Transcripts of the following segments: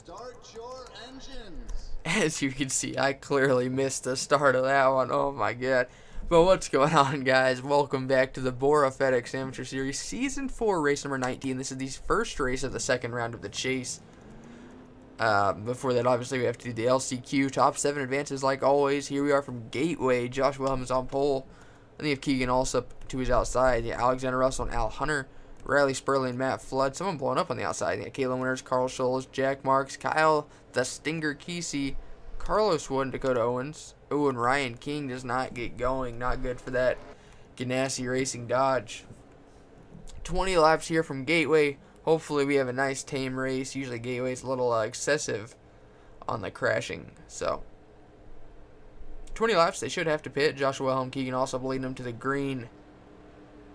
Start your engines. As you can see, I clearly missed the start of that one. Oh my god. But what's going on, guys? Welcome back to the BORA FedEx Amateur Series Season 4, race number 19. This is the first race of the second round of the chase. Before that, obviously, we have to do the LCQ. Top 7 advances, like always. Here we are from Gateway. Josh Wilhelm is on pole. Then you have Keegan Allsup to his outside. Yeah, Alexander Russell and Al Hunter. Riley Spurley and Matt Flood. Someone blowing up on the outside. Yeah, Caitlin Winters, Carl Scholes, Jack Marks, Kyle the Stinger Kesey, Carlos Wood, and Dakota Owens. Oh, and Ryan King does not get going. Not good for that Ganassi Racing Dodge. 20 laps here from Gateway. Hopefully we have a nice tame race. Usually Gateway's a little excessive on the crashing. So 20 laps, they should have to pit. Joshua Wilhelm, Keegan also leading them to the green.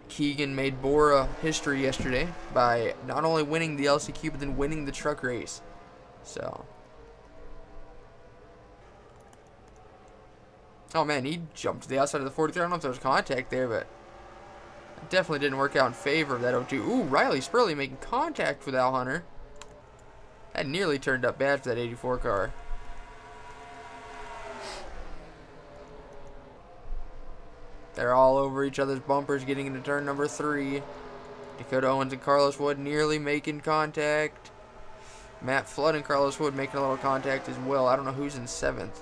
Keegan made BORA history yesterday by not only winning the LCQ, but then winning the truck race. So, oh man, he jumped to the outside of the 43. I don't know if there was contact there, but it definitely didn't work out in favor of that 02. Ooh, Riley Spurley making contact with Al Hunter. That nearly turned up bad for that 84 car. They're all over each other's bumpers getting into turn number 3. Dakota Owens and Carlos Wood nearly making contact. Matt Flood and Carlos Wood making a little contact as well. I don't know who's in 7th.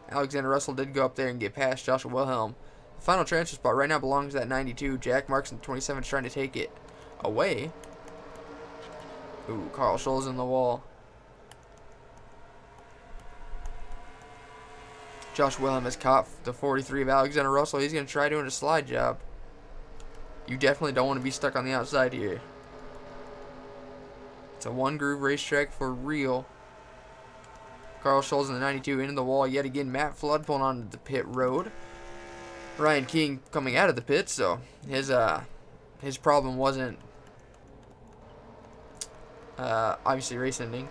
Alexander Russell did go up there and get past Joshua Wilhelm. The final transfer spot right now belongs to that 92. Jack Marks in 27 is trying to take it away. Ooh, Carl Scholes in the wall. Josh Wilhelm has caught the 43 of Alexander Russell. He's going to try doing a slide job. You definitely don't want to be stuck on the outside here. It's a one-groove racetrack for real. Carl Scholes in the 92 into the wall yet again. Matt Flood pulling onto the pit road. Ryan King coming out of the pit, so his problem wasn't obviously race ending.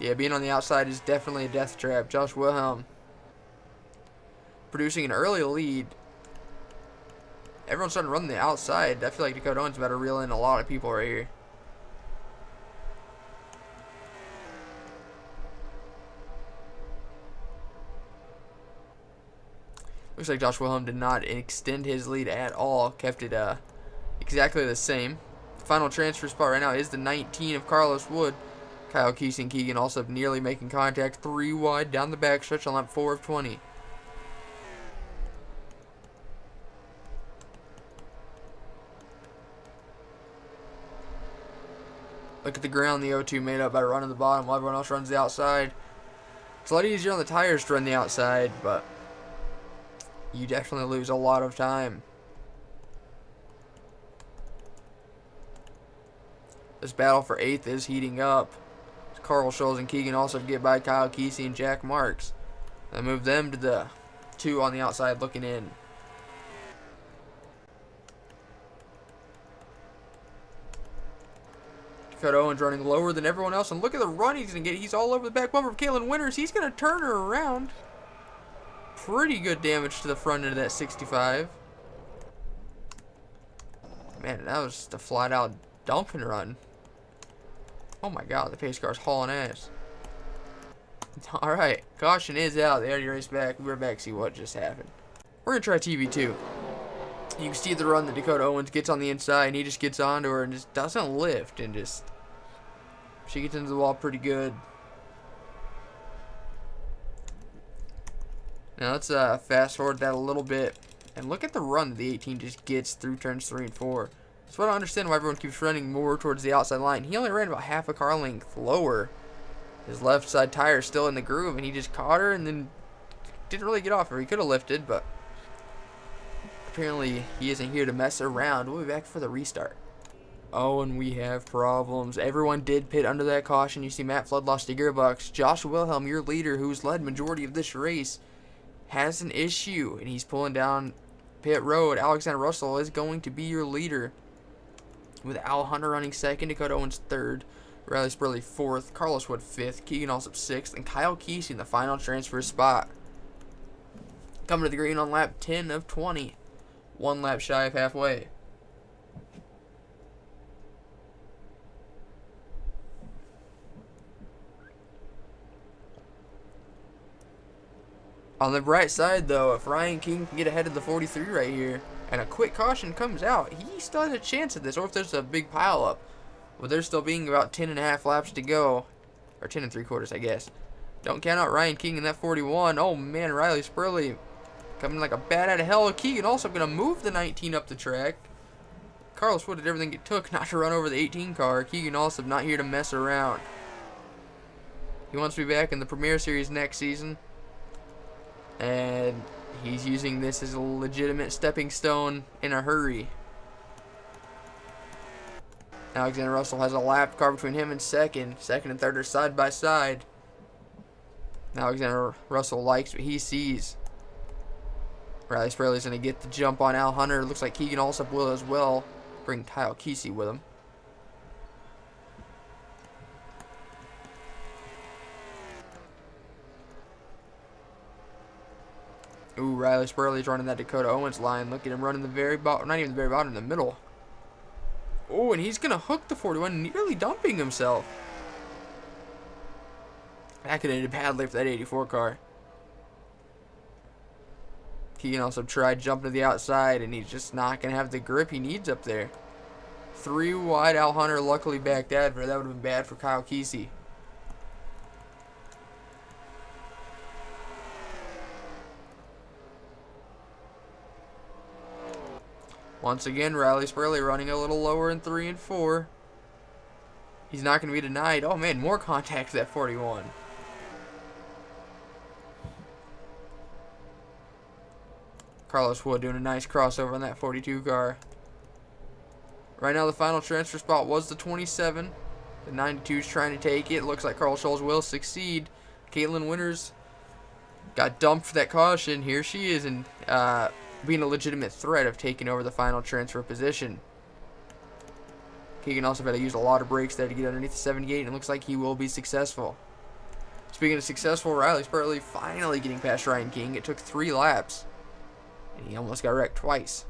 Yeah, being on the outside is definitely a death trap. Josh Wilhelm producing an early lead. Everyone's starting to run the outside. I feel like Dakota Owens about to reel in a lot of people right here. Looks like Josh Wilhelm did not extend his lead at all. Kept it exactly the same. Final transfer spot right now is the 19 of Carlos Wood. Kyle Kesey and Keegan also nearly making contact. 3 wide down the backstretch on lap 4 of 20. Look at the ground the O2 made up by running the bottom while everyone else runs the outside. It's a lot easier on the tires to run the outside, but you definitely lose a lot of time. This battle for 8th is heating up. Carl Scholes and Keegan also get by Kyle Kesey and Jack Marks. They move them to the 2 on the outside looking in. Dakota Owens running lower than everyone else, and look at the run he's going to get. He's all over the back bumper of Caitlin Winters. He's going to turn her around. Pretty good damage to the front end of that 65. Man, that was just a flat-out dump and run. Oh my god, the pace car's hauling ass. Alright, caution is out. They already raced back. We're back to see what just happened. We're going to try TV2. You can see the run that Dakota Owens gets on the inside, and he just gets onto her and just doesn't lift, and just she gets into the wall pretty good. Now let's fast forward that a little bit, and look at the run that the 18 just gets through turns 3 and 4. So I don't understand why everyone keeps running more towards the outside line. He only ran about half a car length lower. His left side tire is still in the groove, and he just caught her and then didn't really get off her. He could have lifted, but apparently he isn't here to mess around. We'll be back for the restart. Oh, and we have problems. Everyone did pit under that caution. You see Matt Flood lost a gearbox. Josh Wilhelm, your leader, who's led majority of this race, has an issue, and he's pulling down pit road. Alexander Russell is going to be your leader, with Al Hunter running 2nd, Dakota Owens 3rd, Riley Spurley 4th, Carlos Wood 5th, Keegan Allsup 6th, and Kyle Kesey in the final transfer spot. Coming to the green on lap 10 of 20. 1 lap shy of halfway. On the bright side, though, if Ryan King can get ahead of the 43 right here, and a quick caution comes out, he still has a chance at this, or if there's a big pile up. With there still being about 10.5 laps to go, or 10 and 3/4, I guess. Don't count out Ryan King in that 41. Oh man, Riley Spurley coming like a bat out of hell. Keegan also going to move the 19 up the track. Carlos Wood did everything it took not to run over the 18 car. Keegan also not here to mess around. He wants to be back in the Premier Series next season. And he's using this as a legitimate stepping stone in a hurry. Alexander Russell has a lap car between him and second. Second and third are side by side. Alexander Russell likes what he sees. Riley Spurley's going to get the jump on Al Hunter. Looks like Keegan Allsup will as well. Bring Kyle Kesey with him. Ooh, Riley Spurley's running that Dakota Owens line. Look at him running the very bottom, not even the very bottom, in the middle. Oh, and he's going to hook the 41, nearly dumping himself. That could have ended badly for that 84 car. Keegan also tried jumping to the outside, and he's just not going to have the grip he needs up there. 3 wide, Al Hunter luckily backed out, but that would have been bad for Kyle Kesey. Once again, Riley Spurley running a little lower in 3 and 4. He's not going to be denied. Oh man, more contact to that 41. Carlos Wood doing a nice crossover on that 42 car. Right now the final transfer spot was the 27. The 92 is trying to take it. Looks like Carl Scholes will succeed. Caitlin Winters got dumped for that caution. Here she is, and being a legitimate threat of taking over the final transfer position. Keegan also had to use a lot of brakes there to get underneath the 78, and it looks like he will be successful. Speaking of successful, Riley Spurley finally getting past Ryan King. It took 3 laps, and he almost got wrecked twice.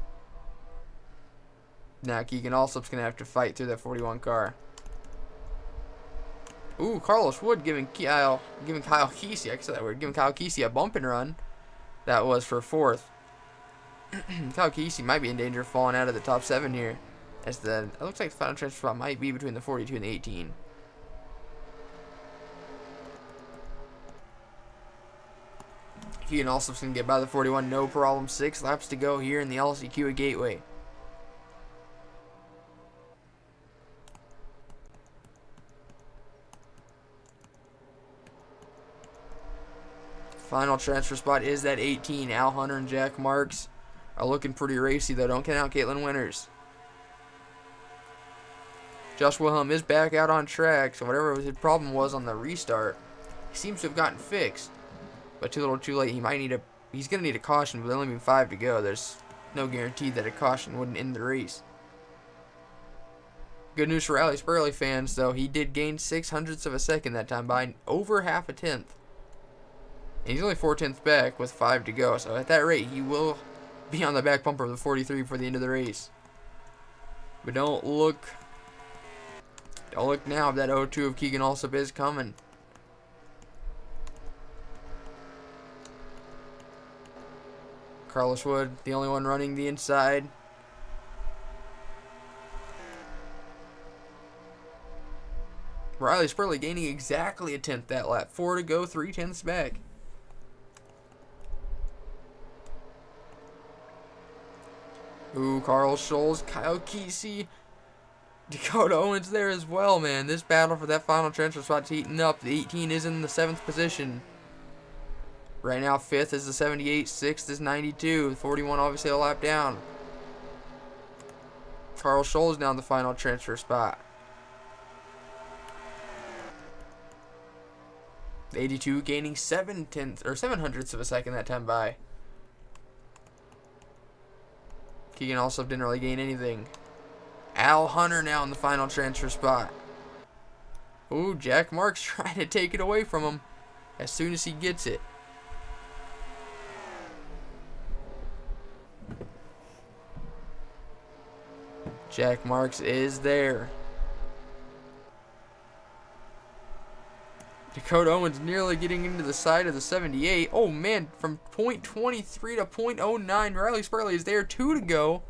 Now Keegan Allsup's going to have to fight through that 41 car. Ooh, Carlos Wood giving Kyle Kesey, I can say that word, giving Kyle Kesey a bump and run. That was for 4th. Kyle Kesey might be in danger of falling out of the top 7 here. As it looks like the final transfer spot might be between the 42 and the 18. Keegan Allsup's going to get by the 41, no problem. 6 laps to go here in the LCQ at Gateway. Final transfer spot is that 18. Al Hunter and Jack Marks are looking pretty racy, though. Don't count out Caitlin Winters. Josh Wilhelm is back out on track, so whatever his problem was on the restart, he seems to have gotten fixed. But too little too late. He's going to need a caution, with only being 5 to go. There's no guarantee that a caution wouldn't end the race. Good news for Riley Spurley fans, though. He did gain 0.06 of a second that time by over half a tenth. And he's only 4/10 back with 5 to go. So at that rate, he will be on the back bumper of the 43 before the end of the race. But don't look now if that 0-2 of Keegan Allsup is coming. Carlos Wood, the only one running the inside. Riley Spurley gaining exactly a tenth that lap. 4 to go, 0.3 back. Ooh, Carl Scholes, Kyle Kesey, Dakota Owens there as well, man. This battle for that final transfer spot's heating up. The 18 is in the 7th position. Right now, 5th is the 78, 6th is 92. 41 obviously a lap down. Carl Scholes down the final transfer spot. 82 gaining 7/700ths of a second that time by. Keegan also didn't really gain anything. Al Hunter now in the final transfer spot. Ooh, Jack Marks trying to take it away from him as soon as he gets it. Jack Marks is there. Dakota Owens nearly getting into the side of the 78. Oh, man, from .23 to .09. Riley Spurley is there. 2 to go.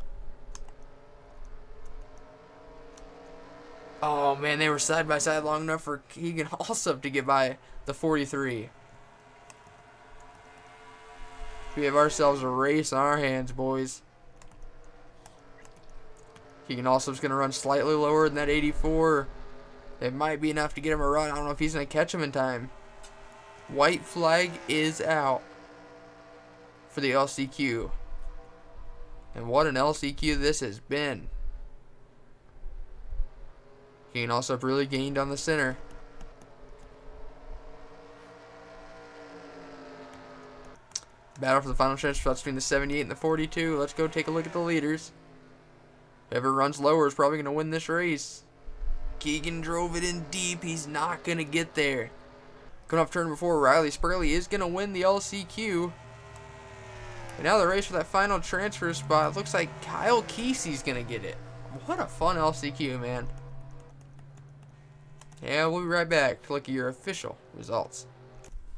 Oh, man, they were side by side long enough for Keegan Allsup to get by the 43. We have ourselves a race on our hands, boys. Keegan Allsup's going to run slightly lower than that 84. It might be enough to get him a run. I don't know if he's going to catch him in time. White flag is out for the LCQ. And what an LCQ this has been. Keegan Allsup really gained on the center. Battle for the final stretch spots between the 78 and the 42. Let's go take a look at the leaders. Whoever runs lower is probably going to win this race. Keegan drove it in deep. He's not going to get there. Coming off turn number 4, Riley Spurley is going to win the LCQ. And now the race for that final transfer spot. Looks like Kyle Kesey's going to get it. What a fun LCQ, man. Yeah, we'll be right back to look at your official results.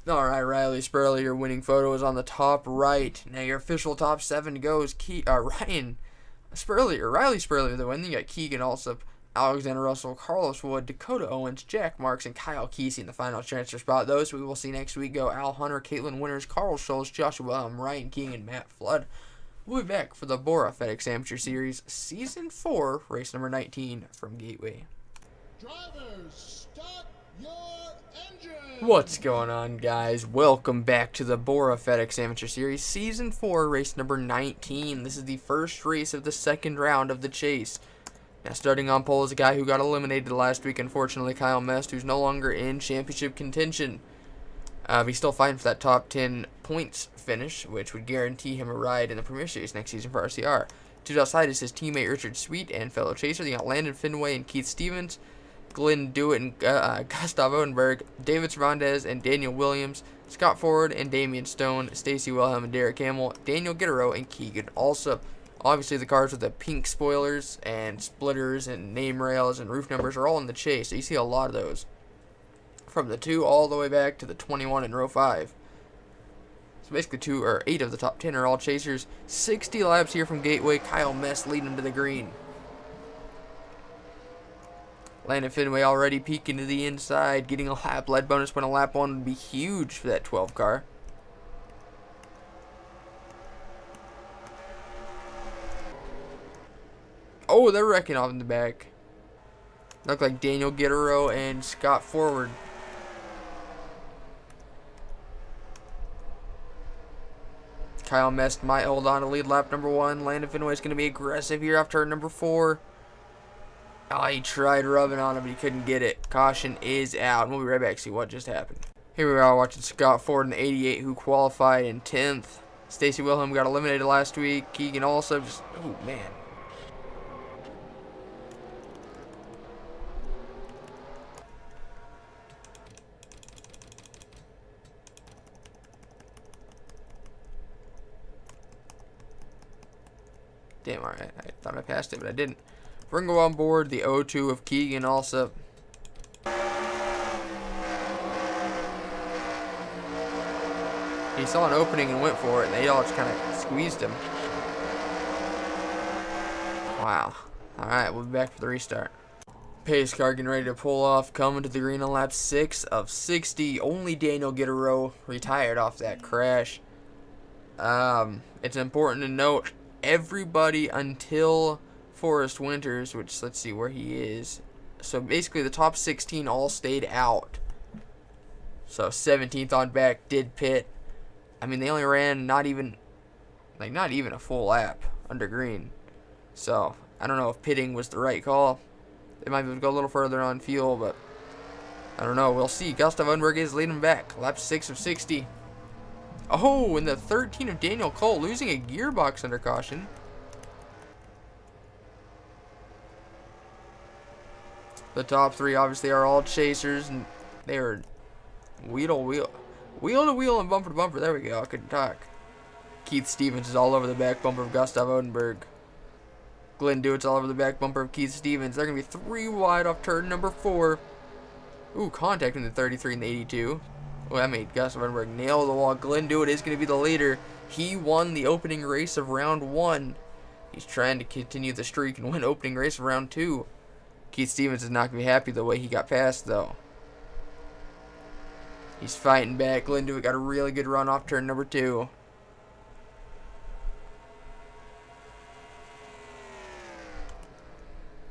Alright, Riley Spurley, your winning photo is on the top right. Now your official top 7 goes Riley Spurley with the win. Then you got Keegan Allsup, Alexander Russell, Carlos Wood, Dakota Owens, Jack Marks, and Kyle Kesey in the final transfer spot. Those we will see next week go Al Hunter, Caitlin Winters, Carl Schultz, Joshua Wilhelm, Ryan King, and Matt Flood. We'll be back for the BORA FedEx Amateur Series Season 4, race number 19 from Gateway. Drivers, start your engine. What's going on, guys? Welcome back to the BORA FedEx Amateur Series Season 4, race number 19. This is the first race of the second round of the chase. Now, starting on pole is a guy who got eliminated last week, unfortunately, Kyle Mest, who's no longer in championship contention. He's still fighting for that top 10 points finish, which would guarantee him a ride in the Premier Series next season for RCR. Two outside is his teammate Richard Sweet and fellow chaser. They got Landon Finway and Keith Stevens, Glenn Dewitt and Gustav Odenberg, David Cervantes and Daniel Williams, Scott Ford and Damian Stone, Stacy Wilhelm and Derek Hamill, Daniel Gittero and Keegan Allsup. Obviously, the cars with the pink spoilers and splitters and name rails and roof numbers are all in the chase, so you see a lot of those. From the 2 all the way back to the 21 in row 5. So basically 8 of the top 10 are all chasers. 60 laps here from Gateway. Kyle Mest leading him to the green. Landon Finway already peeking to the inside, getting a lap. Lead bonus when a lap 1 would be huge for that 12 car. Oh, they're wrecking off in the back. Look like Daniel Gittero and Scott Forward. Kyle Mest might hold on to lead lap number 1. Landon Finway is going to be aggressive here off turn number 4. Oh, he tried rubbing on him, but he couldn't get it. Caution is out. We'll be right back to see what just happened. Here we are watching Scott Ford in the 88, who qualified in 10th. Stacy Wilhelm got eliminated last week. Keegan also just, oh man. Damn, alright. I thought I passed it, but I didn't. Ringo on board, the 0-2 of Keegan Allsup. He saw an opening and went for it, and they all just kind of squeezed him. Wow. Alright, we'll be back for the restart. Pace car getting ready to pull off, coming to the green on lap 6 of 60. Only Daniel Gittero retired off that crash. It's important to note, everybody until Forrest Winters, which let's see where he is. So basically the top 16 all stayed out. So 17th on back did pit. I mean, they only ran not even a full lap under green. So I don't know if pitting was the right call. They might be able to go a little further on fuel, but I don't know. We'll see. Gustav Odenberg is leading back. Lap 6 of 60. Oh, and the 13 of Daniel Cole losing a gearbox under caution. The top 3 obviously are all chasers, and they are wheel to wheel and bumper to bumper. There we go. I couldn't talk. Keith Stevens is all over the back bumper of Gustav Odenberg. Glenn Dewitt's all over the back bumper of Keith Stevens. They're going to be 3 wide off turn number 4. Ooh, contact in the 33 and the 82. Oh, that made Gustav Unberg nail the wall. Glenn Dewitt is going to be the leader. He won the opening race of round 1. He's trying to continue the streak and win opening race of round 2. Keith Stevens is not going to be happy the way he got past, though. He's fighting back. Glenn Dewitt got a really good run off turn number 2.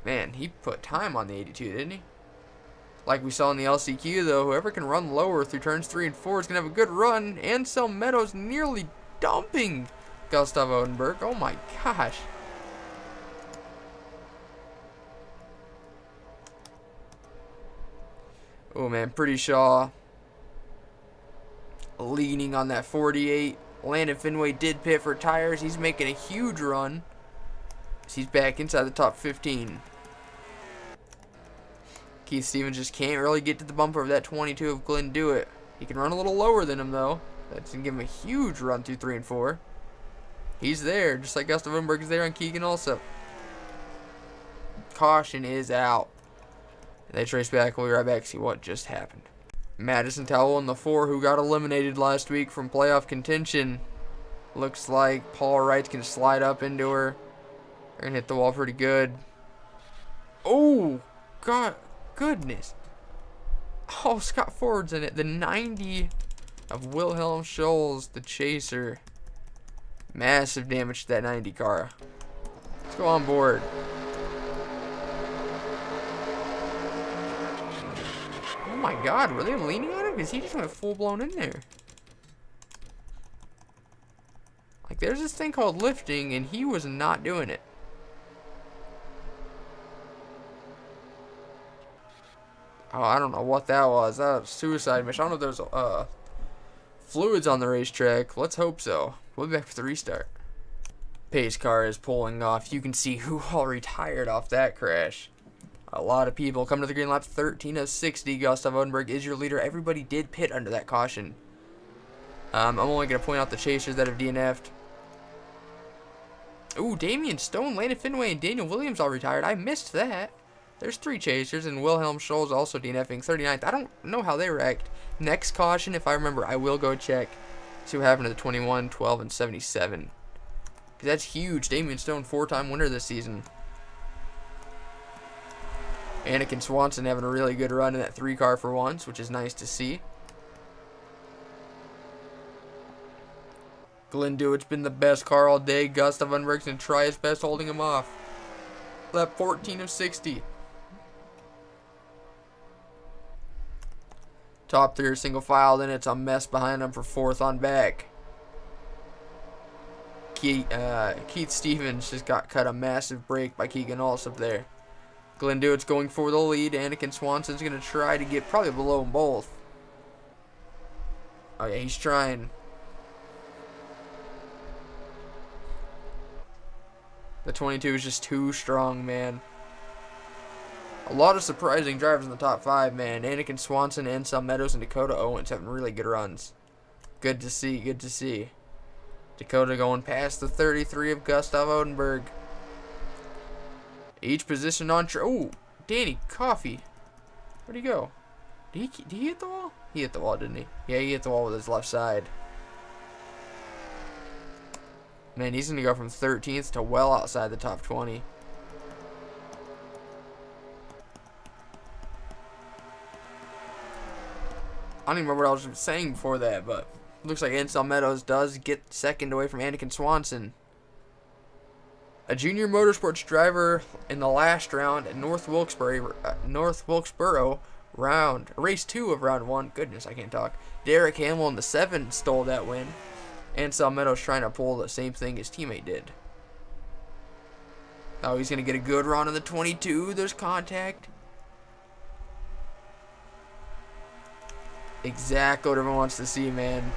Man, he put time on the 82, didn't he? Like we saw in the LCQ, though, whoever can run lower through turns 3 and 4 is going to have a good run. Ansel Meadows nearly dumping Gustav Odenberg. Oh my gosh. Oh man, Pretty Shaw leaning on that 48. Landon Finway did pit for tires. He's making a huge run. He's back inside the top 15. Keith Stevens just can't really get to the bumper of that 22 of Glenn Dewitt. He can run a little lower than him, though. That's going to give him a huge run through 3 and 4. He's there, just like Gustav Unberg is there on Keegan also. Caution is out. And they trace back. We'll be right back to see what just happened. Madison Towell in the 4, who got eliminated last week from playoff contention. Looks like Paul Wright's going to slide up into her. They're going to hit the wall pretty good. Oh, God. Goodness. Oh, Scott Ford's in it. The 90 of Wilhelm Scholz, the chaser. Massive damage to that 90 car. Let's go on board. Oh my God, were they leaning on him? Because he just went full blown in there. Like, there's this thing called lifting, and he was not doing it. Oh, I don't know what that was. That was suicide mission. I don't know if there's fluids on the racetrack. Let's hope so. We'll be back for the restart. Pace car is pulling off. You can see who all retired off that crash. A lot of people coming to the green lap. 13 of 60. Gustav Odenberg is your leader. Everybody did pit under that caution. I'm only going to point out the chasers that have DNF'd. Ooh, Damian Stone, Landon Finway, and Daniel Williams all retired. I missed that. There's 3 chasers, and Wilhelm Scholz also DNFing 39th. I don't know how they wrecked. Next caution, if I remember, I will go check. See what happened to the 21, 12, and 77. Because that's huge. Damian Stone, 4-time winner this season. Anakin Swanson having a really good run in that 3 car for once, which is nice to see. Glenn Dewitt's been the best car all day. Gustav Unberg's going to try his best holding him off. Lap 14 of 60. Top 3 are single file, then it's a mess behind them for 4th on back. Keith Stevens just got cut a massive break by Keegan Allsup there. Glenn Dewitt's going for the lead. Anakin Swanson's going to try to get probably below them both. Oh yeah, he's trying. The 22 is just too strong, man. A lot of surprising drivers in the top 5, man. Anakin Swanson, Ansel Meadows, and Dakota Owens having really good runs. Good to see, good to see. Dakota going past the 33 of Gustav Odenberg. Each position on... Oh, Danny Coffey. Where'd he go? Did he hit the wall? He hit the wall, didn't he? Yeah, he hit the wall with his left side. Man, he's going to go from 13th to well outside the top 20. I don't even remember what I was saying before that, but looks like Ansel Meadows does get second away from Anakin Swanson. A junior motorsports driver in the last round at North Wilkesboro race 2 of round 1. Goodness, I can't talk. Derek Hamill in the 7 stole that win. Ansel Meadows trying to pull the same thing his teammate did. Oh, he's going to get a good run on the 22. There's contact. Exactly what everyone wants to see, man.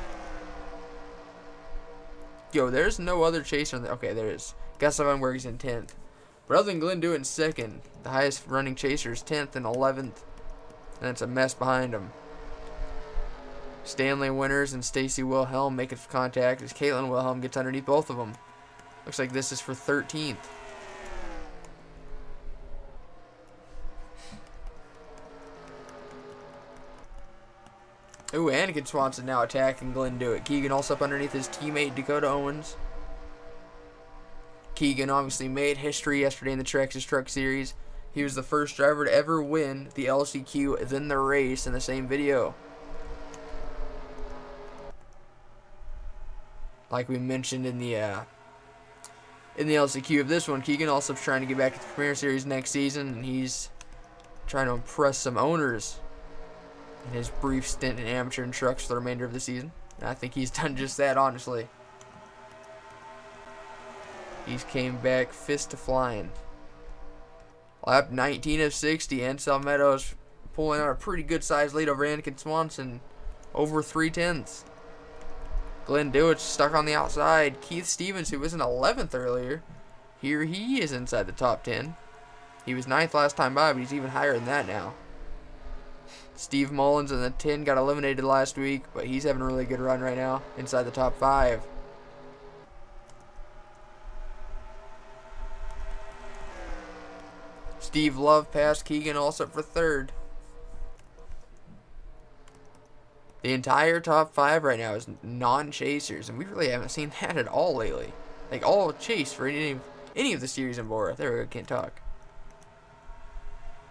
Yo, there's no other chaser. Okay, there is. Gustav Unberg's in 10th. But other than Glenn Dewitt in 2nd, the highest running chaser is 10th and 11th. And it's a mess behind him. Stanley Winters and Stacy Wilhelm making contact as Caitlin Wilhelm gets underneath both of them. Looks like this is for 13th. Ooh, Anakin Swanson now attacking Glenn Dewitt. Keegan also up underneath his teammate Dakota Owens. Keegan obviously made history yesterday in the Texas Truck Series. He was the first driver to ever win the LCQ, then the race in the same video. Like we mentioned in the LCQ of this one, Keegan also trying to get back to the Premier Series next season, and he's trying to impress some owners in his brief stint in amateur and trucks for the remainder of the season. And I think he's done just that, honestly. He's came back fist to flying. Lap 19 of 60, Ansel Meadows pulling out a pretty good sized lead over Anakin Swanson, over 3/10. Glenn Dewitt stuck on the outside. Keith Stevens, who was in 11th earlier, here he is inside the top 10. He was 9th last time by, but he's even higher than that now. Steve Mullins in the 10 got eliminated last week, but he's having a really good run right now, inside the top 5. Steve Love passed Keegan Allsup for 3rd. The entire top 5 right now is non-chasers, and we really haven't seen that at all lately. Like, all chase for any of the series in BORA. There we go, can't talk.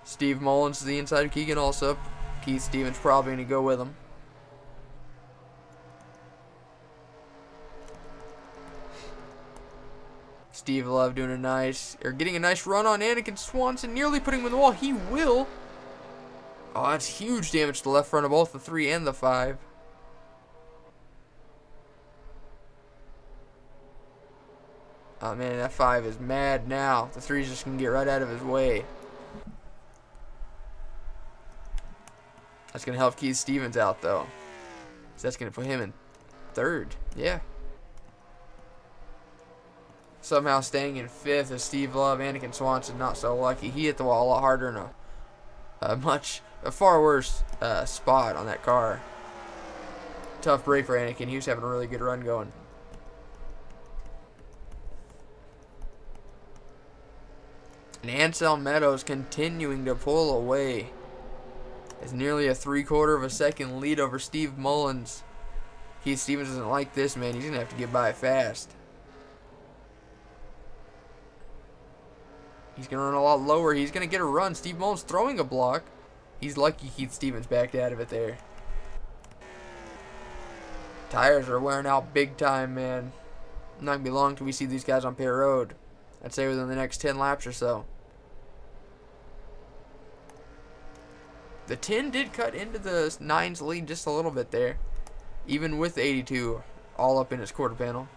Steve Mullins to the inside of Keegan Allsup. Keith Stevens probably going to go with him. Steve Love doing getting a nice run on Anakin Swanson, nearly putting him in the wall. He will. Oh, that's huge damage to the left front of both the 3 and the 5. Oh man, that 5 is mad now. The 3's just going to get right out of his way. That's going to help Keith Stevens out, though. So that's going to put him in 3rd. Yeah. Somehow staying in 5th is Steve Love. Anakin Swanson not so lucky. He hit the wall a lot harder in a far worse spot on that car. Tough break for Anakin. He was having a really good run going. And Ansel Meadows continuing to pull away. It's nearly a 3/4 of a second lead over Steve Mullins. Keith Stevens doesn't like this, man. He's going to have to get by fast. He's going to run a lot lower. He's going to get a run. Steve Mullins throwing a block. He's lucky Keith Stevens backed out of it there. Tires are wearing out big time, man. Not going to be long till we see these guys on pit road. I'd say within the next 10 laps or so. The 10 did cut into the 9's lead just a little bit there. Even with 82 all up in his quarter panel.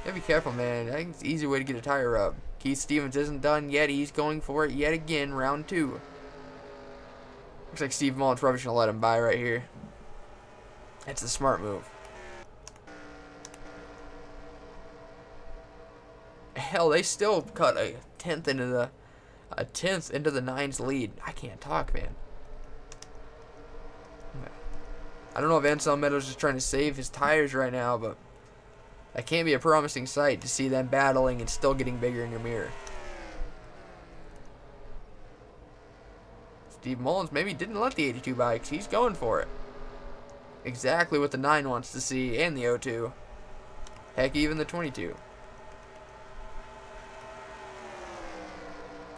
Gotta be careful, man. I think it's an easy way to get a tire rub. Keith Stevens isn't done yet. He's going for it yet again. Round 2. Looks like Steve Mullins probably should let him by right here. That's a smart move. Hell, they still cut a 10th into the 9's lead. I can't talk, man. I don't know if Ansel Meadows is trying to save his tires right now, but that can be a promising sight to see them battling and still getting bigger in your mirror. Steve Mullins maybe didn't let the 82 bikes. He's going for it. Exactly what the 9 wants to see, and the 02. Heck, even the 22.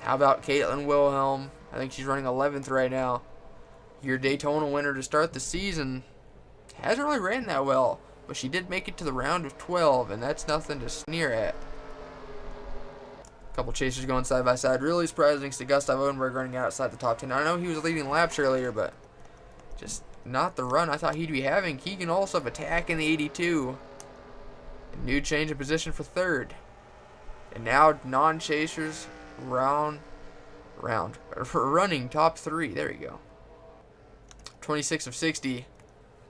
How about Caitlin Wilhelm? I think she's running 11th right now. Your Daytona winner to start the season. Hasn't really ran that well, but she did make it to the round of 12, and that's nothing to sneer at. A couple chasers going side by side. Really surprising to Gustav Odenberg running outside the top 10. I know he was leading laps earlier, but just not the run I thought he'd be having. Keegan also attacking the 82. A new change of position for 3rd. And now non-chasers running top 3. There we go. 26 of 60.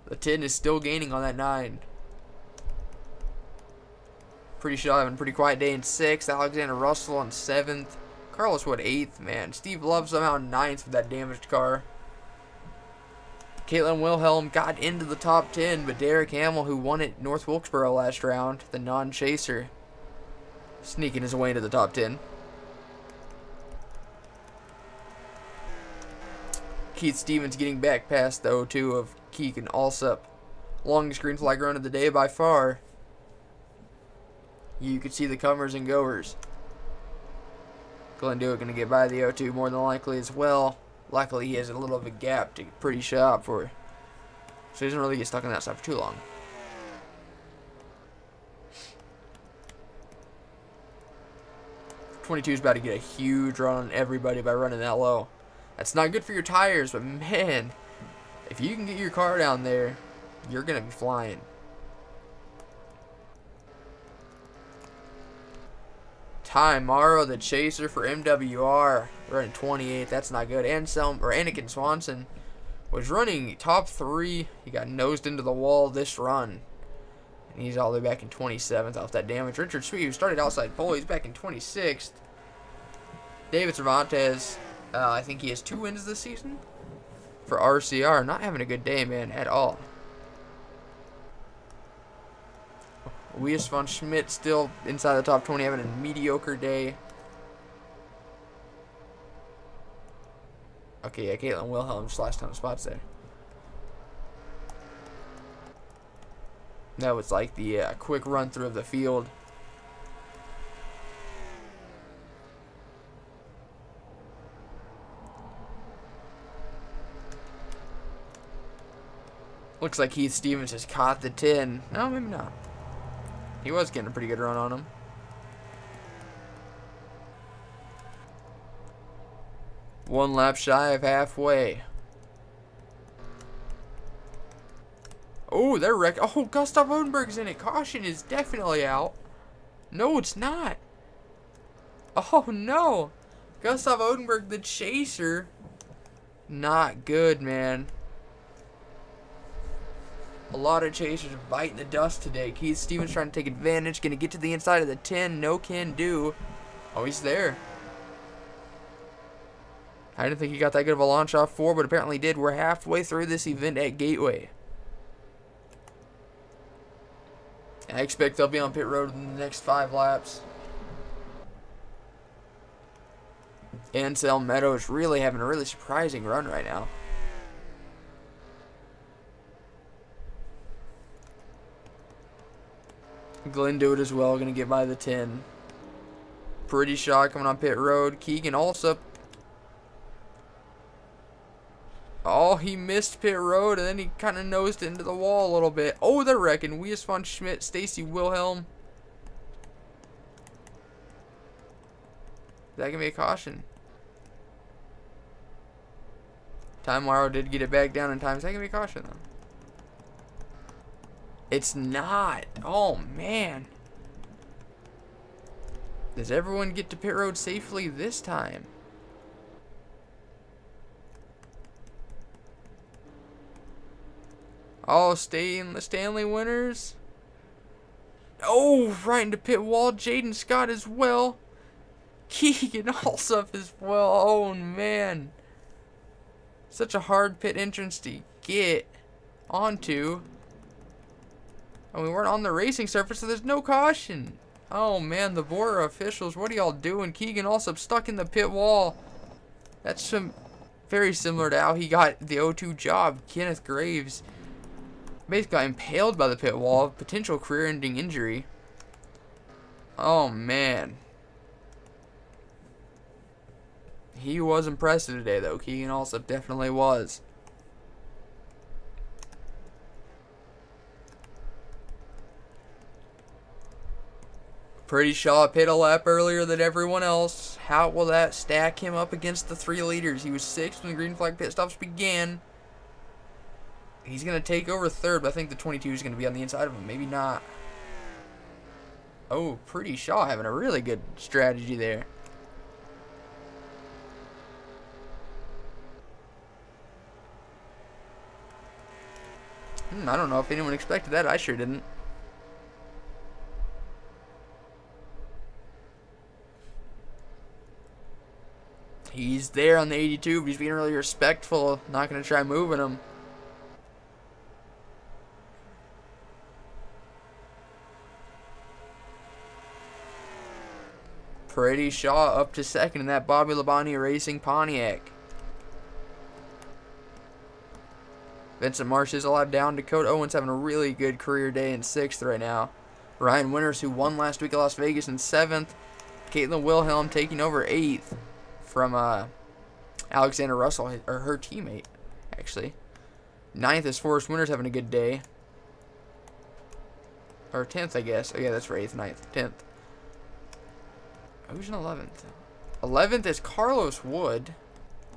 The 10 is still gaining on that 9. Pretty sure having a pretty quiet day in 6th. Alexander Russell on 7th. Carlos Wood 8th, man. Steve Love somehow 9th with that damaged car. Caitlin Wilhelm got into the top 10, but Derek Hamill, who won at North Wilkesboro last round, the non-chaser, sneaking his way into the top 10. Keith Stevens getting back past the 0-2 of Keegan Alsop. Longest green flag run of the day by far. You could see the comers and goers. Glenn Dewitt going to get by the 0-2 more than likely as well. Luckily, he has a little of a gap to get pretty sharp for. So he doesn't really get stuck on that side for too long. .22 is about to get a huge run on everybody by running that low. That's not good for your tires, but man, if you can get your car down there, you're going to be flying. Ty Morrow, the chaser for MWR, running 28. That's not good. Anakin Swanson was running top 3. He got nosed into the wall this run. And he's all the way back in 27th off that damage. Richard Sweet, who started outside pole, he's back in 26th. David Cervantes, I think he has 2 wins this season for RCR. Not having a good day, man, at all. Elias von Schmidt still inside the top 20, having a mediocre day. Okay, yeah, Caitlin Wilhelm just last time spots there. That was like the quick run through of the field. Looks like Keith Stevens has caught the 10. No, maybe not. He was getting a pretty good run on him. One lap shy of halfway. Oh, they're wrecked. Oh, Gustav Odenberg's in it. Caution is definitely out. No, it's not. Oh, no. Gustav Odenberg, the chaser. Not good, man. A lot of chasers are biting the dust today. Keith Stevens trying to take advantage. Going to get to the inside of the 10. No can do. Oh, he's there. I didn't think he got that good of a launch off for, but apparently he did. We're halfway through this event at Gateway. I expect they'll be on pit road in the next 5 laps. Ansel Meadows really having a really surprising run right now. Glenn Dewitt as well, going to get by the 10. Pretty shot coming on pit road. Keegan Alsop. Oh, he missed pit road, and then he kind of nosed into the wall a little bit. Oh, they're wrecking. Elias von Schmidt, Stacy Wilhelm. That going to be a caution. Ty Morrow did get it back down in time. Is that going to be a caution, though? It's not. Oh, man. Does everyone get to pit road safely this time? Oh, Stanley winners. Oh, right into pit wall. Jaden Scott as well. Keegan Alsop as well. Oh, man. Such a hard pit entrance to get onto. And we weren't on the racing surface, so there's no caution. Oh, man, the BORA officials, what are y'all doing? Keegan Alsop stuck in the pit wall. That's very similar to how he got the 0-2 job. Kenneth Graves basically got impaled by the pit wall. Potential career-ending injury. Oh, man. He was impressive today, though. Keegan Alsop definitely was. Pretty Shaw hit a lap earlier than everyone else. How will that stack him up against the 3 leaders? He was 6th when the green flag pit stops began. He's going to take over 3rd, but I think the 22 is going to be on the inside of him. Maybe not. Oh, Pretty Shaw having a really good strategy there. I don't know if anyone expected that. I sure didn't. He's there on the 82, but he's being really respectful. Not going to try moving him. Pretty Shaw up to 2nd in that Bobby Labonte Racing Pontiac. Vincent Marsh is a lap down. Dakota Owens having a really good career day in 6th right now. Ryan Winters, who won last week at Las Vegas, in 7th. Caitlin Wilhelm taking over 8th from Alexander Russell, or her teammate, actually. 9th is Forrest Winters having a good day. Or 10th, I guess. Oh, yeah, that's right. 8th, 9th, 10th. Who's in 11th? 11th is Carlos Wood.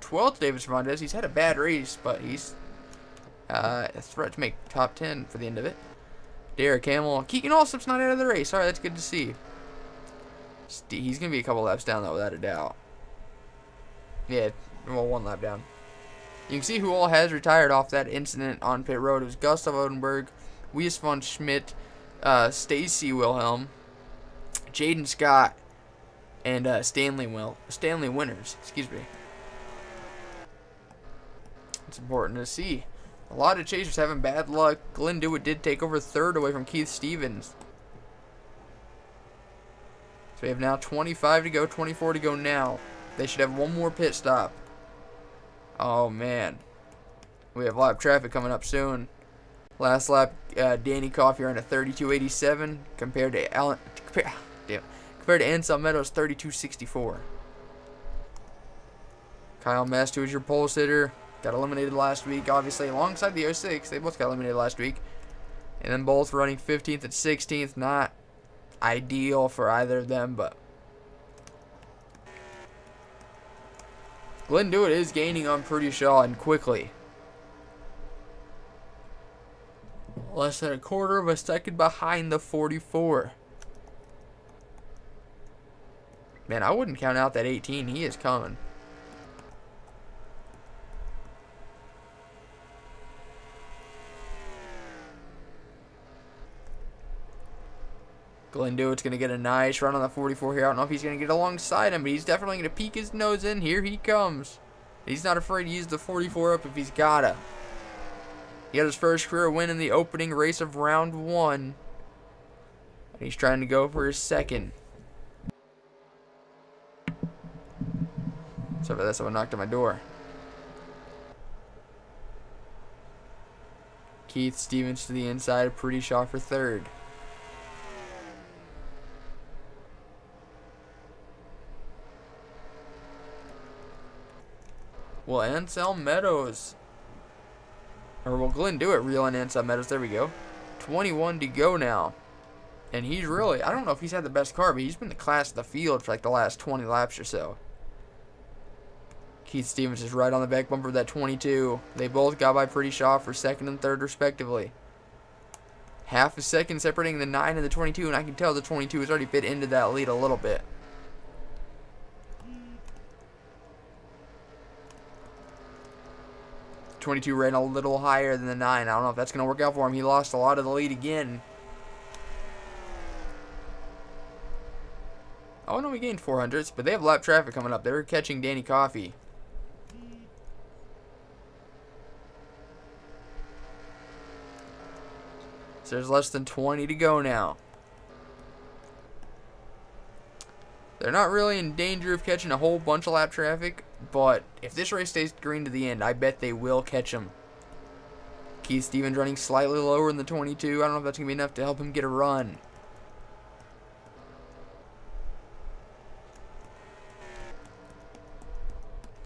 12th, David Cervantes. He's had a bad race, but he's a threat to make top 10 for the end of it. Derek Hamill. Keegan Allsup's not out of the race. All right, that's good to see. He's going to be a couple laps down, though, without a doubt. Yeah, well, 1 lap down. You can see who all has retired off that incident on pit road. It was Gustav Odenberg, Weiss von Schmidt, Stacy Wilhelm, Jaden Scott, and Stanley Winters. Excuse me. It's important to see. A lot of chasers having bad luck. Glenn Dewitt did take over 3rd away from Keith Stevens. So we have now 25 to go, 24 to go now. They should have 1 more pit stop. Oh, man. We have lap traffic coming up soon. Last lap, Danny Coffey ran a 32.87 compared to Ansel Meadows' 32.64. Kyle Mest, who was your pole sitter, got eliminated last week, obviously, alongside the 06. They both got eliminated last week. And then both running 15th and 16th. Not ideal for either of them, but Glenn Dewitt is gaining on Purdy Shaw, and quickly. Less than a quarter of a second behind the 44. Man, I wouldn't count out that 18. He is coming. Glenn Dewitt's going to get a nice run on the 44 here. I don't know if he's going to get alongside him, but he's definitely going to peek his nose in. Here he comes. He's not afraid to use the 44 up if he's got to. He got his first career win in the opening race of round 1. And he's trying to go for his 2nd. Sorry about that, someone knocked on my door. Keith Stevens to the inside, Purdy Shaw for 3rd. Well, Anselm Meadows, or will Glenn Dewitt reel in Anselm Meadows? There we go. 21 to go now. And he's really, I don't know if he's had the best car, but he's been the class of the field for like the last 20 laps or so. Keith Stevens is right on the back bumper of that 22. They both got by Purdy Shaw for 2nd and 3rd respectively. Half a second separating the 9 and the 22, and I can tell the 22 has already bit into that lead a little bit. .22 ran a little higher than the 9. I don't know if that's going to work out for him. He lost a lot of the lead again. Oh, no, we gained 400s, but they have lap traffic coming up. They're catching Danny Coffey. So there's less than 20 to go now. They're not really in danger of catching a whole bunch of lap traffic, but if this race stays green to the end, I bet they will catch him. Keith Stevens running slightly lower in the 22. I don't know if that's going to be enough to help him get a run.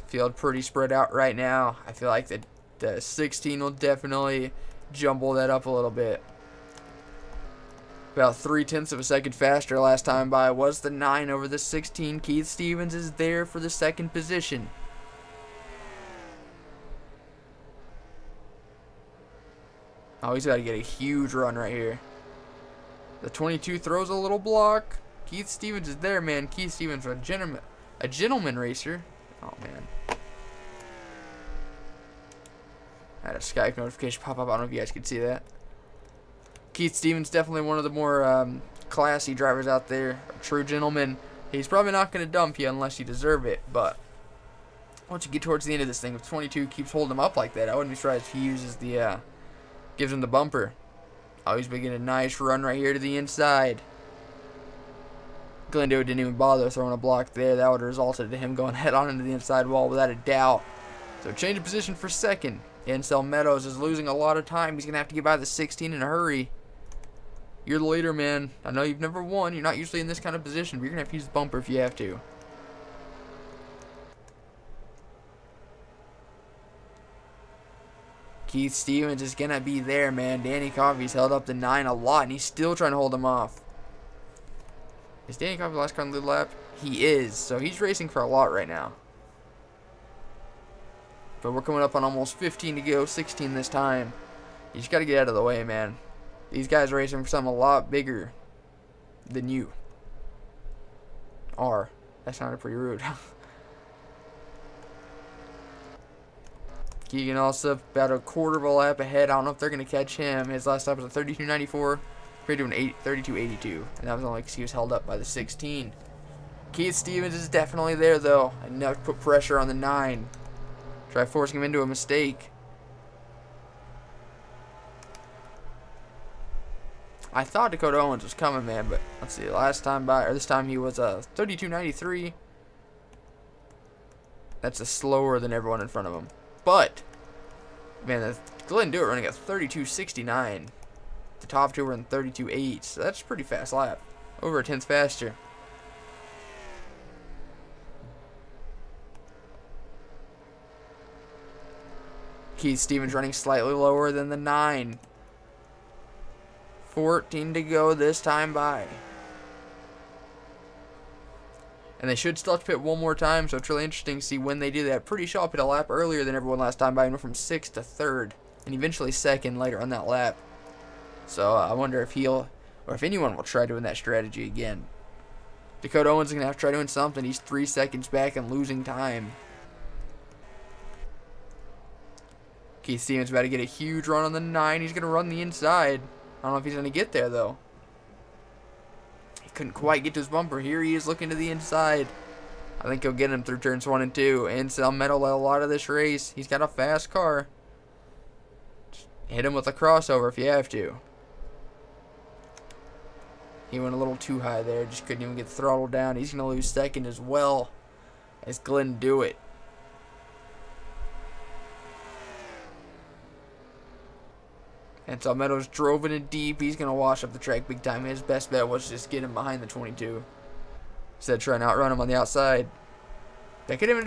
Field pretty spread out right now. I feel like the 16 will definitely jumble that up a little bit. About 0.3 of a second faster last time by was the 9 over the 16. Keith Stevens is there for the 2nd position. Oh, he's got to get a huge run right here. The 22 throws a little block. Keith Stevens is there, man. Keith Stevens, a gentleman racer. Oh, man. I had a Skype notification pop up. I don't know if you guys could see that. Keith Stevens, definitely one of the more classy drivers out there. A true gentleman. He's probably not going to dump you unless you deserve it. But once you get towards the end of this thing, if 22 keeps holding him up like that, I wouldn't be surprised if he uses the, gives him the bumper. Oh, he's making a nice run right here to the inside. Glenn Dewitt didn't even bother throwing a block there. That would have resulted in him going head on into the inside wall without a doubt. So change of position for second. Ansel Meadows is losing a lot of time. He's going to have to get by the 16 in a hurry. You're the leader, man. I know you've never won. You're not usually in this kind of position, but you're going to have to use the bumper if you have to. Keith Stevens is going to be there, man. Danny Coffey's held up the 9 a lot, and he's still trying to hold him off. Is Danny Coffey the last car on the lead lap? He is, so he's racing for a lot right now. But we're coming up on almost 15 to go, 16 this time. You just got to get out of the way, man. These guys are racing for something a lot bigger than you are. That sounded pretty rude. Keegan also about a quarter of a lap ahead. I don't know if they're going to catch him. His last lap was a 32.94 compared to an 32.82. And that was only because he was held up by the 16. Keith Stevens is definitely there, though. And now put pressure on the 9. Try forcing him into a mistake. I thought Dakota Owens was coming, man, but let's see. Last time by, or this time he was a 32.93. That's a slower than everyone in front of him. But man, Glenn Dewitt running at 32.69. The top two were in 32.8, so that's a pretty fast lap. Over a tenth faster. Keith Stevens running slightly lower than the 9. 14 to go this time by. And they should still have to pit one more time, so it's really interesting to see when they do that. Pretty sure I'll pit a lap earlier than everyone last time by, and went from 6th to 3rd, and eventually 2nd later on that lap. So I wonder if he'll, or if anyone will try doing that strategy again. Dakota Owens is going to have to try doing something. He's 3 seconds back and losing time. Keith Stevens about to get a huge run on the 9. He's going to run the inside. I don't know if he's going to get there, though. He couldn't quite get to his bumper. Here he is looking to the inside. I think he'll get him through turns 1 and 2. Ansel Meadows led a lot of this race. He's got a fast car. Just hit him with a crossover if you have to. He went a little too high there. Just couldn't even get the throttle down. He's going to lose second as well as Glenn Dewitt. Ansel Meadows drove it in deep. He's going to wash up the track big time. His best bet was just get him behind the 22. Instead of trying to outrun him on the outside. That could have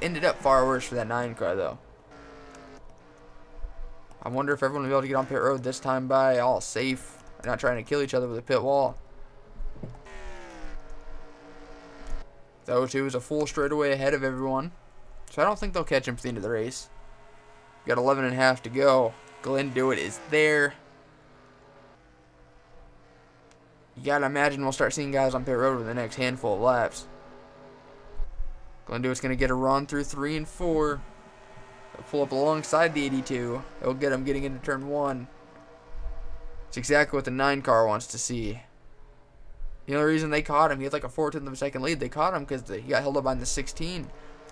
ended up far worse for that 9 car, though. I wonder if everyone will be able to get on pit road this time by all safe. They're not trying to kill each other with a pit wall. The 02 is a full straightaway ahead of everyone. So I don't think they'll catch him for the end of the race. Got 11.5 to go. Glenn Dewitt is there. You gotta imagine we'll start seeing guys on pit road over the next handful of laps. Glenn Dewitt's gonna get a run through 3 and 4. They'll pull up alongside the 82. It'll get him getting into turn 1. It's exactly what the 9 car wants to see. The only reason they caught him, he had like a 1/4 of a second lead. They caught him because he got held up by the 16.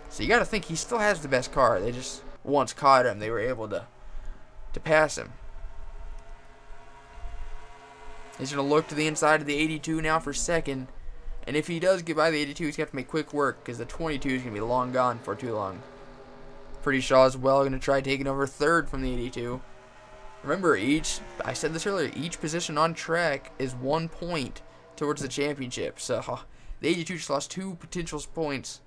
So you gotta think he still has the best car. They just once caught him, they were able to pass him. He's going to look to the inside of the 82 now for second. And if he does get by the 82, he's going to have to make quick work because the 22 is going to be long gone for too long. Pretty Shaw as well going to try taking over third from the 82. Remember, I said this earlier, each position on track is 1 point towards the championship. So the 82 just lost 2 potential points.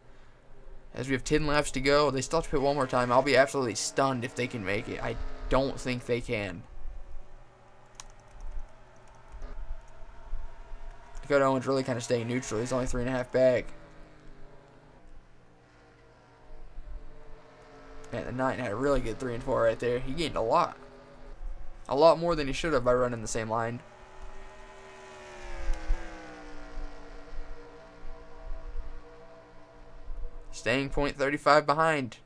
As we have 10 laps to go, they still have to pit one more time. I'll be absolutely stunned if they can make it. I don't think they can. Dakota Owens really kind of staying neutral. He's only 3.5 back. Man, the 9 had a really good 3 and 4 right there. He gained a lot. A lot more than he should have by running the same line. Staying 0.35 behind.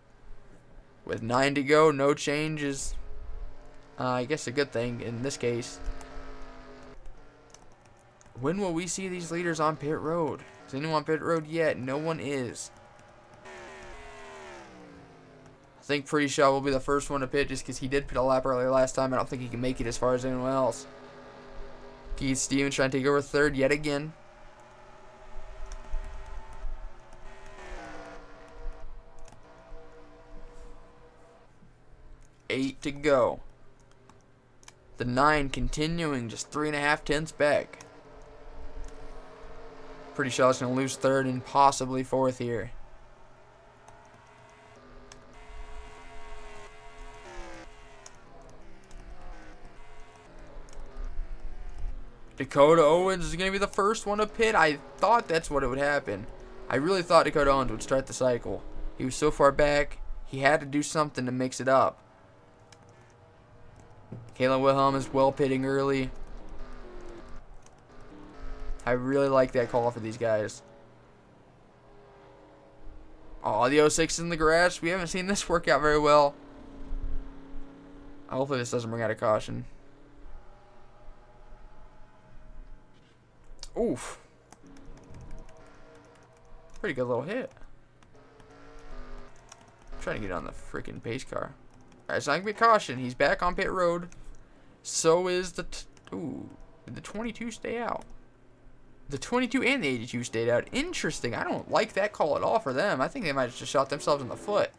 With 9 to go, no changes. I guess a good thing in this case. When will we see these leaders on pit road? Is anyone on pit road yet? No one is. I think Pretty Shaw will be the first one to pit just because he did pit a lap earlier last time. I don't think he can make it as far as anyone else. Keith Stevens trying to take over third yet again. 8 to go. The 9 continuing just 3.5 tenths back. Pretty sure it's going to lose third and possibly fourth here. Dakota Owens is going to be the first one to pit. I thought that's what it would happen. I really thought Dakota Owens would start the cycle. He was so far back, he had to do something to mix it up. Kayla Wilhelm is well pitting early. I really like that call for these guys. Oh, the 06 in the grass. We haven't seen this work out very well. Hopefully this doesn't bring out a caution. Oof. Pretty good little hit. I'm trying to get on the freaking pace car. Alright, it's not going to be a caution. He's back on pit road. So is the... Ooh. Did the 22 stay out? The 22 and the 82 stayed out. Interesting. I don't like that call at all for them. I think they might have just shot themselves in the foot.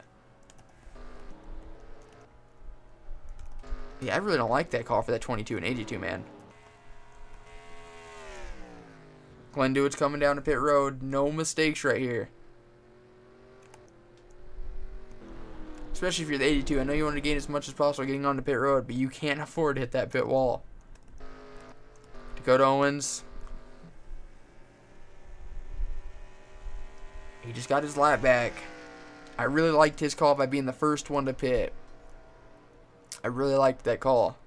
Yeah, I really don't like that call for that 22 and 82, man. Glenn Dewitt's coming down to pit road. No mistakes right here. Especially if you're the 82. I know you want to gain as much as possible getting onto pit road, but you can't afford to hit that pit wall. Dakota Owens. He just got his lap back. I really liked his call by being the first one to pit. I really liked that call.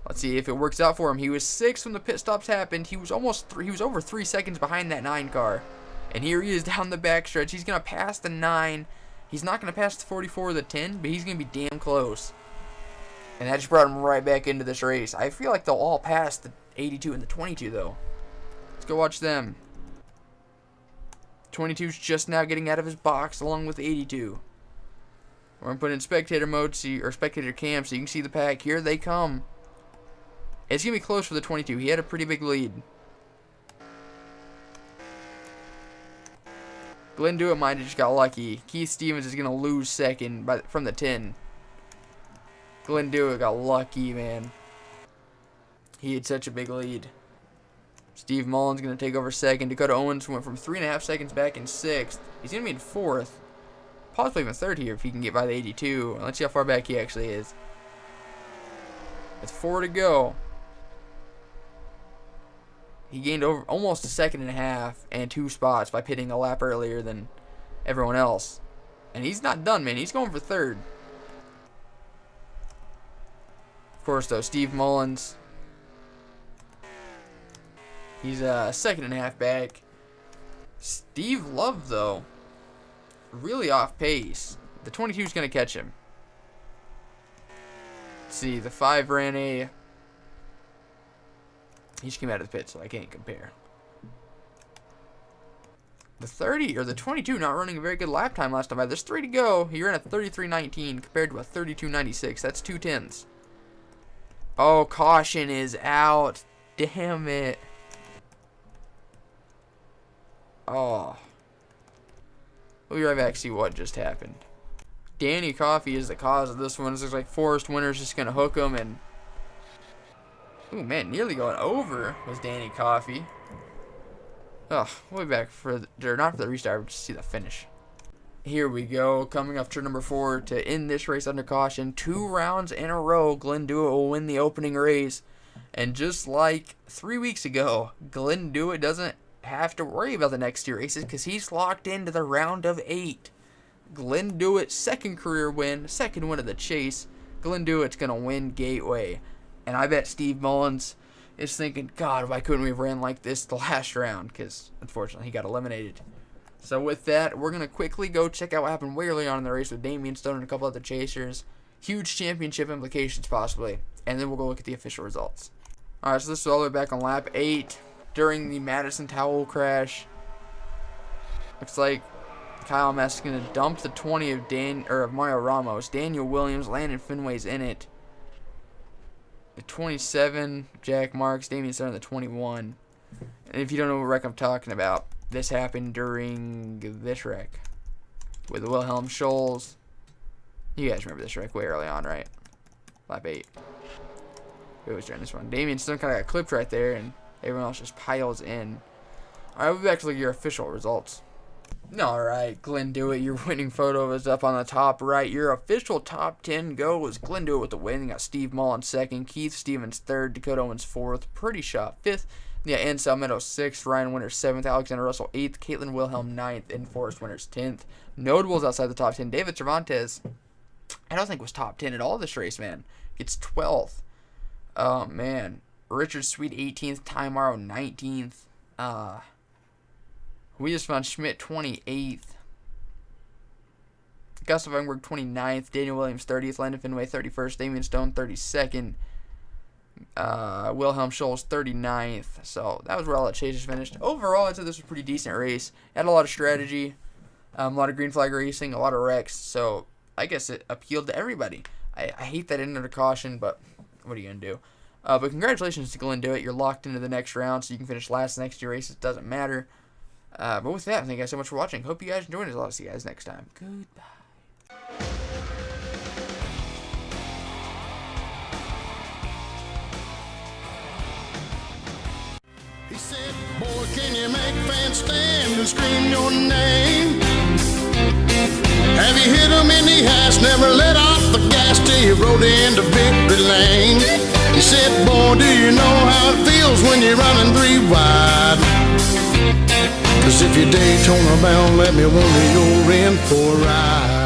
Let's see if it works out for him. He was 6th when the pit stops happened. He was he was over 3 seconds behind that 9 car. And here he is down the backstretch. He's going to pass the 9. He's not going to pass the 44 or the 10, but he's going to be damn close. And that just brought him right back into this race. I feel like they'll all pass the 82 and the 22, though. Let's go watch them. 22's just now getting out of his box along with the 82. We're going to put in spectator mode, or spectator cam, so you can see the pack. Here they come. It's going to be close for the 22. He had a pretty big lead. Glenn Dewitt might have just got lucky. Keith Stevens is going to lose second from the 10. Glenn Dewitt got lucky, man. He had such a big lead. Steve Mullen's going to take over second. Dakota Owens went from 3.5 seconds back in 6th. He's going to be in 4th. Possibly even 3rd here if he can get by the 82. Let's see how far back he actually is. With 4 to go. He gained over almost a second and a half and 2 spots by pitting a lap earlier than everyone else. And he's not done, man. He's going for 3rd. Of course, though, Steve Mullins. He's a second and a half back. Steve Love, though, really off pace. The 22 is going to catch him. Let's see, the 5 ran a... He just came out of the pit, so I can't compare. The 30, or the 22, not running a very good lap time last time. There's 3 to go. He ran a 33.19 compared to a 32.96. That's 2 tenths. Oh, caution is out. Damn it. Oh. We'll be right back to see what just happened. Danny Coffey is the cause of this one. It looks like Forrest Winter's just going to hook him and... Ooh, man, nearly going over was Danny Coffey. Oh, we'll be back for not for the restart, but just see the finish. Here we go, coming up turn number 4 to end this race under caution. 2 rounds in a row, Glenn Dewitt will win the opening race. And just like 3 weeks ago, Glenn Dewitt doesn't have to worry about the next 2 races because he's locked into the round of 8. Glenn Dewitt's second career win, second win of the chase. Glenn Dewitt's going to win Gateway. And I bet Steve Mullins is thinking, God, why couldn't we have ran like this the last round? Because, unfortunately, he got eliminated. So with that, we're going to quickly go check out what happened way early on in the race with Damian Stone and a couple other chasers. Huge championship implications, possibly. And then we'll go look at the official results. Alright, so this is all the way back on lap 8 during the Madison Towel crash. Looks like Kyle Mass is going to dump the 20 of Mario Ramos. Daniel Williams, Landon Finway's in it. The 27, Jack Marks, Damian Stone, the 21. And if you don't know what wreck I'm talking about, this happened during this wreck with Wilhelm Scholz. You guys remember this wreck way early on, right? Lap 8. Who was during this one? Damien still kind of got clipped right there, and everyone else just piles in. Alright, we'll be back to look at your official results. Alright, Glenn Dewitt, your winning photo is up on the top right. Your official top 10 goes Glenn Dewitt with the win. You got Steve Mullen second, Keith Stevens third, Dakota Owens fourth, Pretty Shot fifth, Ansel Meadows sixth, Ryan Winters seventh, Alexander Russell eighth, Caitlin Wilhelm ninth, and Forrest Winters 10th. Notables outside the top 10. David Cervantes, I don't think was top 10 at all this race, man. It's 12th. Oh, man. Richard Sweet 18th, Ty Morrow 19th. We just found Schmidt 28th. Gustav Engberg 29th. Daniel Williams 30th. Landon Finway 31st. Damian Stone 32nd. Wilhelm Scholes 39th. So that was where all the chases finished. Overall, I'd say this was a pretty decent race. Had a lot of strategy. A lot of green flag racing. A lot of wrecks. So I guess it appealed to everybody. I hate that end of the caution, but what are you going to do? But congratulations to Glenn Dewitt. You're locked into the next round, so you can finish last next year races. Doesn't matter. But with that, thank you guys so much for watching. Hope you guys enjoyed it. I'll see you guys next time. Goodbye. He said, boy, can you make fans stand and scream your name? Have you hit him in the ass, never let off the gas till you rode into victory lane? He said, boy, do you know how it feels when you're running 3 wide? 'Cause if you're Daytona bound, let me wonder you're in for a ride.